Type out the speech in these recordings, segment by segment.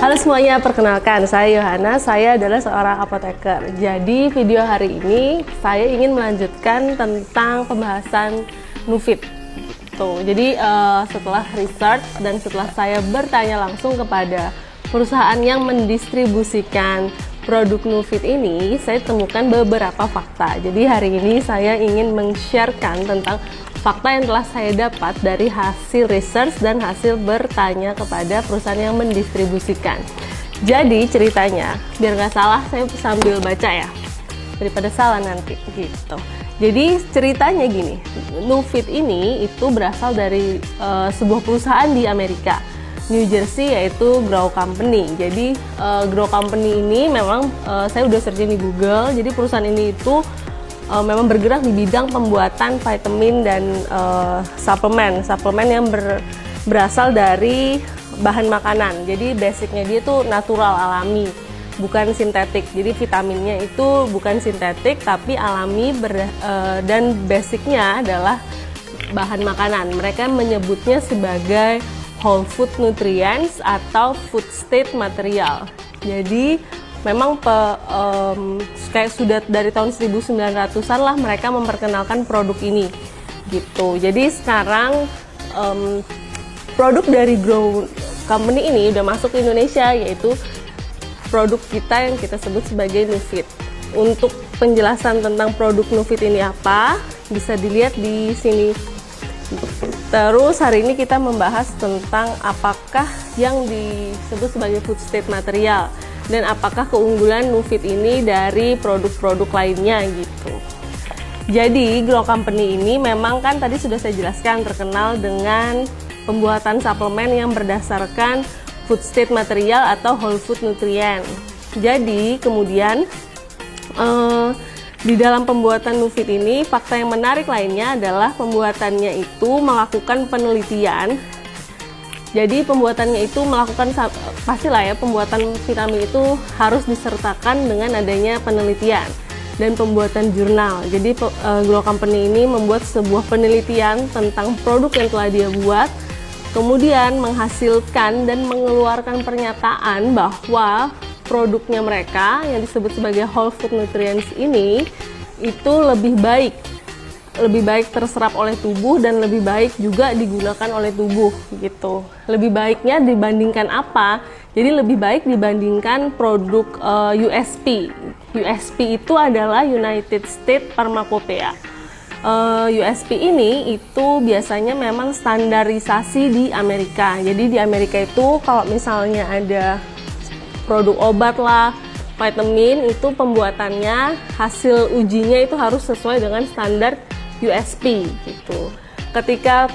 Halo semuanya, perkenalkan saya Yohana, saya adalah seorang apoteker. Jadi video hari ini saya ingin melanjutkan tentang pembahasan Nufit. Jadi setelah research dan setelah saya bertanya langsung kepada perusahaan yang mendistribusikan produk Nufit ini, saya temukan beberapa fakta. Jadi hari ini saya ingin men-sharekan tentang fakta yang telah saya dapat dari hasil research dan hasil bertanya kepada perusahaan yang mendistribusikan. Jadi ceritanya, biar nggak salah saya sambil baca ya, daripada salah nanti gitu. Jadi ceritanya gini, Nufit ini itu berasal dari sebuah perusahaan di Amerika, New Jersey, yaitu Grow Company. Jadi Grow Company ini memang saya udah searching di Google. Jadi perusahaan ini itu memang bergerak di bidang pembuatan vitamin dan suplemen yang berasal dari bahan makanan. Jadi basicnya dia tuh natural, alami, bukan sintetik. Jadi vitaminnya itu bukan sintetik tapi alami dan basicnya adalah bahan makanan. Mereka menyebutnya sebagai whole food nutrients atau food state material. Jadi memang kayak sudah dari tahun 1900-an lah mereka memperkenalkan produk ini gitu. Jadi sekarang produk dari Grow Company ini udah masuk ke Indonesia, yaitu produk kita yang kita sebut sebagai Nufit. Untuk penjelasan tentang produk Nufit ini apa, bisa dilihat di sini. Terus hari ini kita membahas tentang apakah yang disebut sebagai food state material dan apakah keunggulan Nufit ini dari produk-produk lainnya gitu. Jadi Grow Company ini memang kan tadi sudah saya jelaskan terkenal dengan pembuatan suplemen yang berdasarkan food state material atau whole food nutrient. Jadi kemudian di dalam pembuatan Nufit ini fakta yang menarik lainnya adalah pembuatannya itu melakukan penelitian. Jadi pembuatannya itu melakukan, pastilah ya, pembuatan vitamin itu harus disertakan dengan adanya penelitian dan pembuatan jurnal. Jadi Grow Company ini membuat sebuah penelitian tentang produk yang telah dia buat, kemudian menghasilkan dan mengeluarkan pernyataan bahwa produknya mereka yang disebut sebagai whole food nutrients ini itu lebih baik terserap oleh tubuh dan lebih baik juga digunakan oleh tubuh gitu. Lebih baiknya dibandingkan apa? Jadi lebih baik dibandingkan produk USP. USP itu adalah United States Pharmacopoeia. USP ini itu biasanya memang standarisasi di Amerika. Jadi di Amerika itu kalau misalnya ada produk obat lah, vitamin, itu pembuatannya, hasil ujinya itu harus sesuai dengan standar USP gitu. Ketika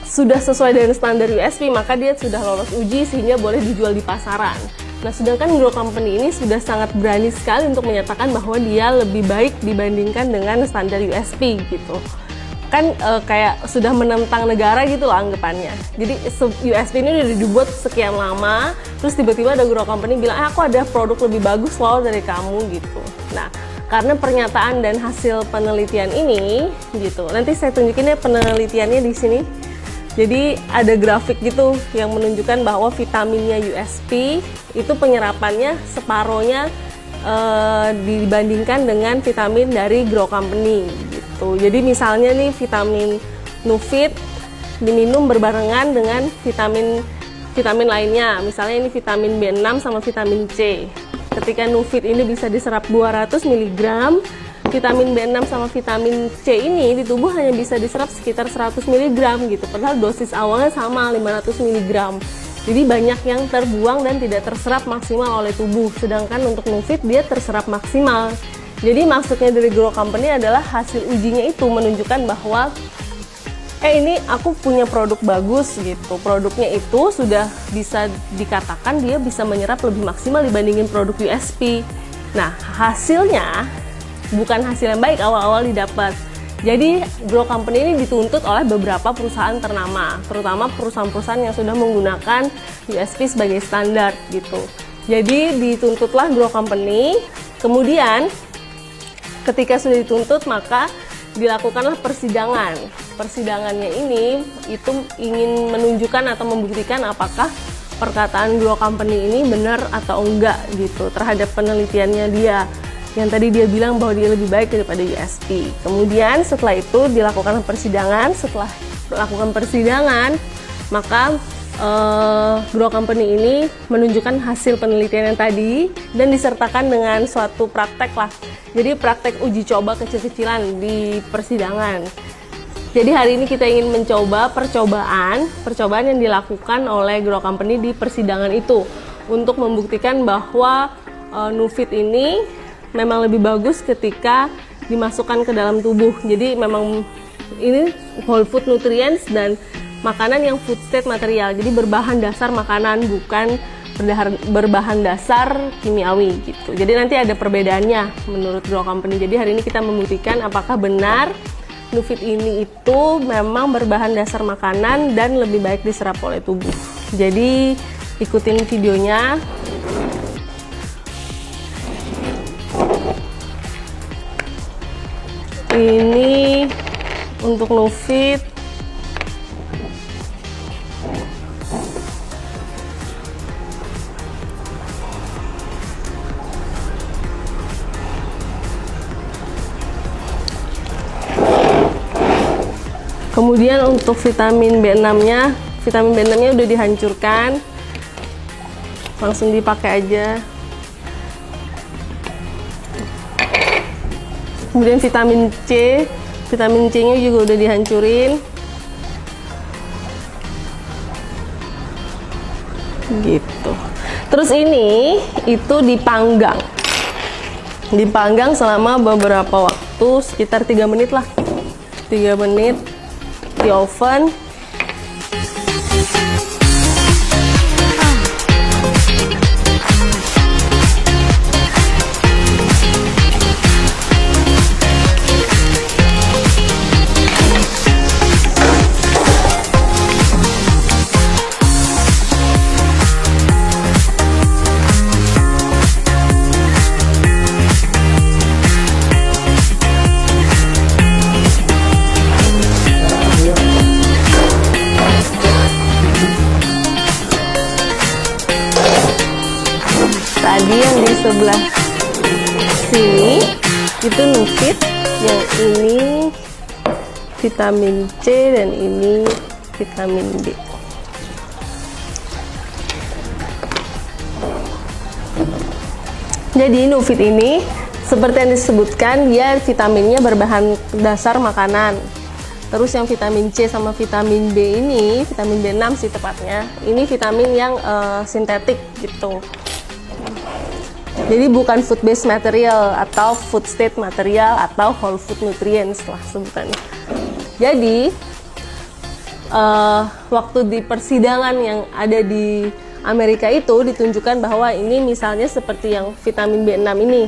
sudah sesuai dengan standar USP, maka dia sudah lolos uji sehingga boleh dijual di pasaran. Nah, sedangkan Grow Company ini sudah sangat berani sekali untuk menyatakan bahwa dia lebih baik dibandingkan dengan standar USP gitu. Kan kayak sudah menentang negara gitu loh anggapannya. Jadi USP ini udah dibuat sekian lama, terus tiba-tiba ada Grow Company bilang, aku ada produk lebih bagus loh dari kamu gitu. Nah, karena pernyataan dan hasil penelitian ini gitu. Nanti saya tunjukin ya penelitiannya di sini. Jadi ada grafik gitu yang menunjukkan bahwa vitaminnya USP itu penyerapannya separohnya dibandingkan dengan vitamin dari Grow Company gitu. Jadi misalnya nih vitamin Nufit diminum berbarengan dengan vitamin lainnya. Misalnya ini vitamin B6 sama vitamin C. Ketika Nufit ini bisa diserap 200 mg, vitamin B6 sama vitamin C ini di tubuh hanya bisa diserap sekitar 100 mg gitu. Padahal dosis awalnya sama 500 mg. Jadi banyak yang terbuang dan tidak terserap maksimal oleh tubuh. Sedangkan untuk Nufit dia terserap maksimal. Jadi maksudnya dari Grow Company adalah hasil ujinya itu menunjukkan bahwa ini aku punya produk bagus gitu. Produknya itu sudah bisa dikatakan dia bisa menyerap lebih maksimal dibandingin produk USP. Nah, hasilnya bukan hasil yang baik awal-awal didapat. Jadi Grow Company ini dituntut oleh beberapa perusahaan ternama, terutama perusahaan-perusahaan yang sudah menggunakan USP sebagai standar gitu. Jadi dituntutlah Grow Company. Kemudian ketika sudah dituntut maka dilakukanlah persidangan. Persidangannya ini itu ingin menunjukkan atau membuktikan apakah perkataan Grow Company ini benar atau enggak gitu terhadap penelitiannya dia. Yang tadi dia bilang bahwa dia lebih baik daripada USP. Kemudian setelah itu dilakukan persidangan. Setelah melakukan persidangan, maka Grow Company ini menunjukkan hasil penelitian yang tadi dan disertakan dengan suatu praktek lah. Jadi praktek uji coba kecil-kecilan di persidangan. Jadi hari ini kita ingin mencoba percobaan yang dilakukan oleh Grow Company di persidangan itu untuk membuktikan bahwa Nufit ini memang lebih bagus ketika dimasukkan ke dalam tubuh. Jadi memang ini whole food nutrients dan makanan yang food state material. Jadi berbahan dasar makanan, bukan berbahan dasar kimiawi gitu. Jadi nanti ada perbedaannya menurut Grow Company. Jadi hari ini kita membuktikan apakah benar Nufit ini itu memang berbahan dasar makanan dan lebih baik diserap oleh tubuh. Jadi ikutin videonya. Ini untuk Nufit. Kemudian untuk vitamin B6-nya, udah dihancurkan. Langsung dipakai aja. Kemudian vitamin C-nya juga udah dihancurin. Gitu. Terus ini itu dipanggang. Dipanggang selama beberapa waktu, sekitar 3 menit lah. 3 menit di oven. Tadi yang di sebelah sini itu Nufit, yang ini vitamin C dan ini vitamin D. Jadi Nufit ini seperti yang disebutkan, dia vitaminnya berbahan dasar makanan. Terus yang vitamin C sama vitamin B ini, vitamin B6 sih tepatnya, ini vitamin yang sintetik gitu. Jadi bukan food based material atau food state material atau whole food nutrients lah sebutannya. Jadi waktu di persidangan yang ada di Amerika itu ditunjukkan bahwa ini misalnya seperti yang vitamin B6 ini.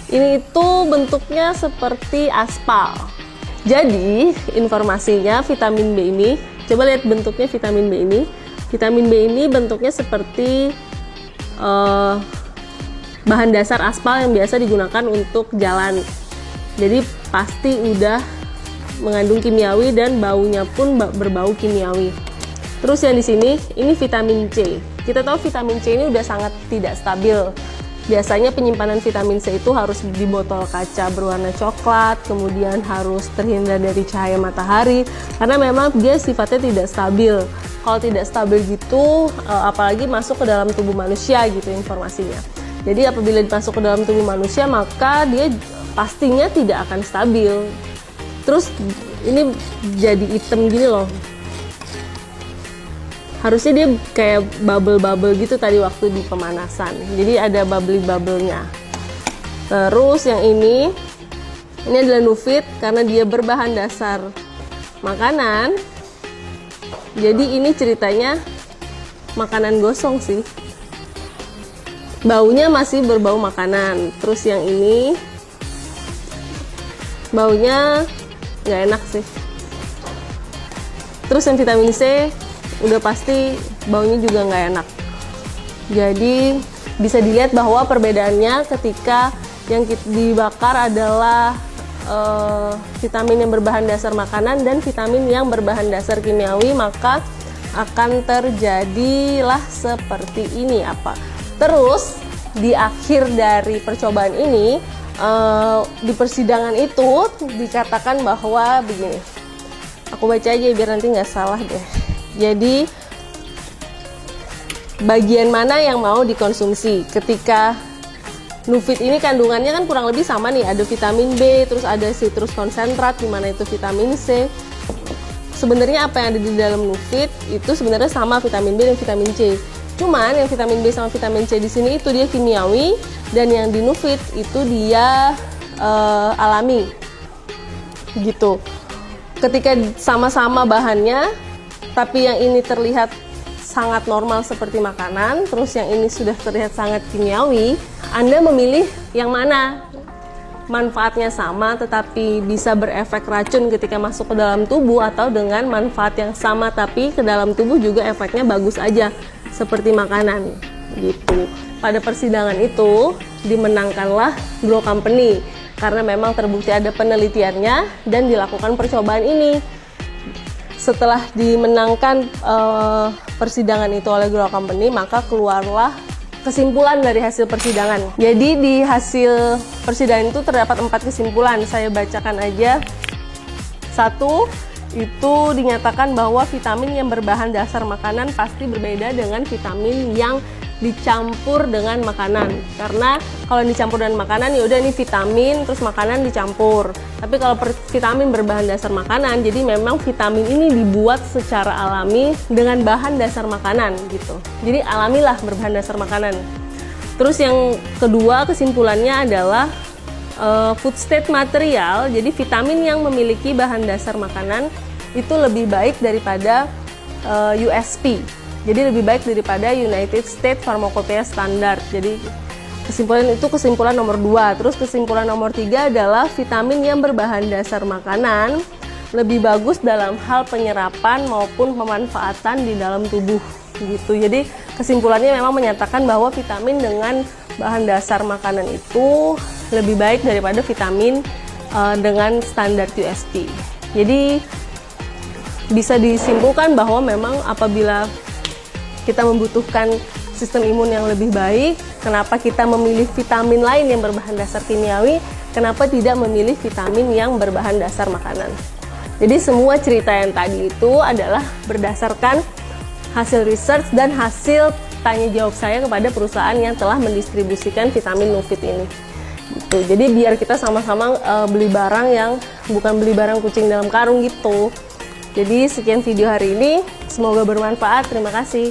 Ini itu bentuknya seperti aspal. Jadi informasinya vitamin B ini, coba lihat bentuknya vitamin B ini. Vitamin B ini bentuknya seperti bahan dasar aspal yang biasa digunakan untuk jalan. Jadi pasti udah mengandung kimiawi dan baunya pun berbau kimiawi. Terus yang di sini ini vitamin C. Kita tahu vitamin C ini udah sangat tidak stabil. Biasanya penyimpanan vitamin C itu harus di botol kaca berwarna coklat, kemudian harus terhindar dari cahaya matahari karena memang dia sifatnya tidak stabil. Kalau tidak stabil gitu, apalagi masuk ke dalam tubuh manusia gitu informasinya. Jadi apabila masuk ke dalam tubuh manusia, maka dia pastinya tidak akan stabil. Terus ini jadi hitam gini loh. Harusnya dia kayak bubble-bubble gitu tadi waktu di pemanasan. Jadi ada bubbly-bubble-nya. Terus yang ini adalah Nufit karena dia berbahan dasar makanan. Jadi ini ceritanya makanan gosong sih. Baunya masih berbau makanan. Terus yang ini baunya nggak enak sih. Terus yang vitamin C udah pasti baunya juga nggak enak. Jadi bisa dilihat bahwa perbedaannya ketika yang dibakar adalah vitamin yang berbahan dasar makanan dan vitamin yang berbahan dasar kimiawi, maka akan terjadilah seperti ini apa. Terus di akhir dari percobaan ini, di persidangan itu dikatakan bahwa begini, aku baca aja biar nanti nggak salah deh. Jadi bagian mana yang mau dikonsumsi ketika Nufit ini kandungannya kan kurang lebih sama nih, ada vitamin B, terus ada citrus konsentrat, di mana itu vitamin C. Sebenarnya apa yang ada di dalam Nufit itu sebenarnya sama vitamin B dan vitamin C. Cuman yang vitamin B sama vitamin C di sini itu dia kimiawi, dan yang di Nufit itu dia alami. Gitu. Ketika sama-sama bahannya, tapi yang ini terlihat sangat normal seperti makanan, terus yang ini sudah terlihat sangat kimiawi, Anda memilih yang mana? Manfaatnya sama tetapi bisa berefek racun ketika masuk ke dalam tubuh, atau dengan manfaat yang sama tapi ke dalam tubuh juga efeknya bagus aja seperti makanan gitu. Pada persidangan itu dimenangkanlah Grow Company karena memang terbukti ada penelitiannya dan dilakukan percobaan ini. Setelah dimenangkan persidangan itu oleh Grow Company, maka keluarlah kesimpulan dari hasil persidangan. Jadi di hasil persidangan itu terdapat 4 kesimpulan. Saya bacakan aja. 1, itu dinyatakan bahwa vitamin yang berbahan dasar makanan pasti berbeda dengan vitamin yang dicampur dengan makanan. Karena kalau dicampur dengan makanan ya udah ini vitamin terus makanan dicampur. Tapi kalau vitamin berbahan dasar makanan, jadi memang vitamin ini dibuat secara alami dengan bahan dasar makanan gitu. Jadi alamilah berbahan dasar makanan. Terus yang kedua kesimpulannya adalah food state material. Jadi vitamin yang memiliki bahan dasar makanan itu lebih baik daripada USP. Jadi lebih baik daripada United States Pharmacopoeia Standard. Jadi kesimpulan nomor 2. Terus kesimpulan nomor 3 adalah vitamin yang berbahan dasar makanan lebih bagus dalam hal penyerapan maupun pemanfaatan di dalam tubuh gitu. Jadi kesimpulannya memang menyatakan bahwa vitamin dengan bahan dasar makanan itu lebih baik daripada vitamin dengan standar USP. Jadi bisa disimpulkan bahwa memang apabila kita membutuhkan sistem imun yang lebih baik, kenapa kita memilih vitamin lain yang berbahan dasar kimiawi, kenapa tidak memilih vitamin yang berbahan dasar makanan. Jadi semua cerita yang tadi itu adalah berdasarkan hasil research dan hasil tanya jawab saya kepada perusahaan yang telah mendistribusikan vitamin Nufit ini. Gitu. Jadi biar kita sama-sama beli barang yang bukan beli barang kucing dalam karung gitu. Jadi sekian video hari ini, semoga bermanfaat. Terima kasih.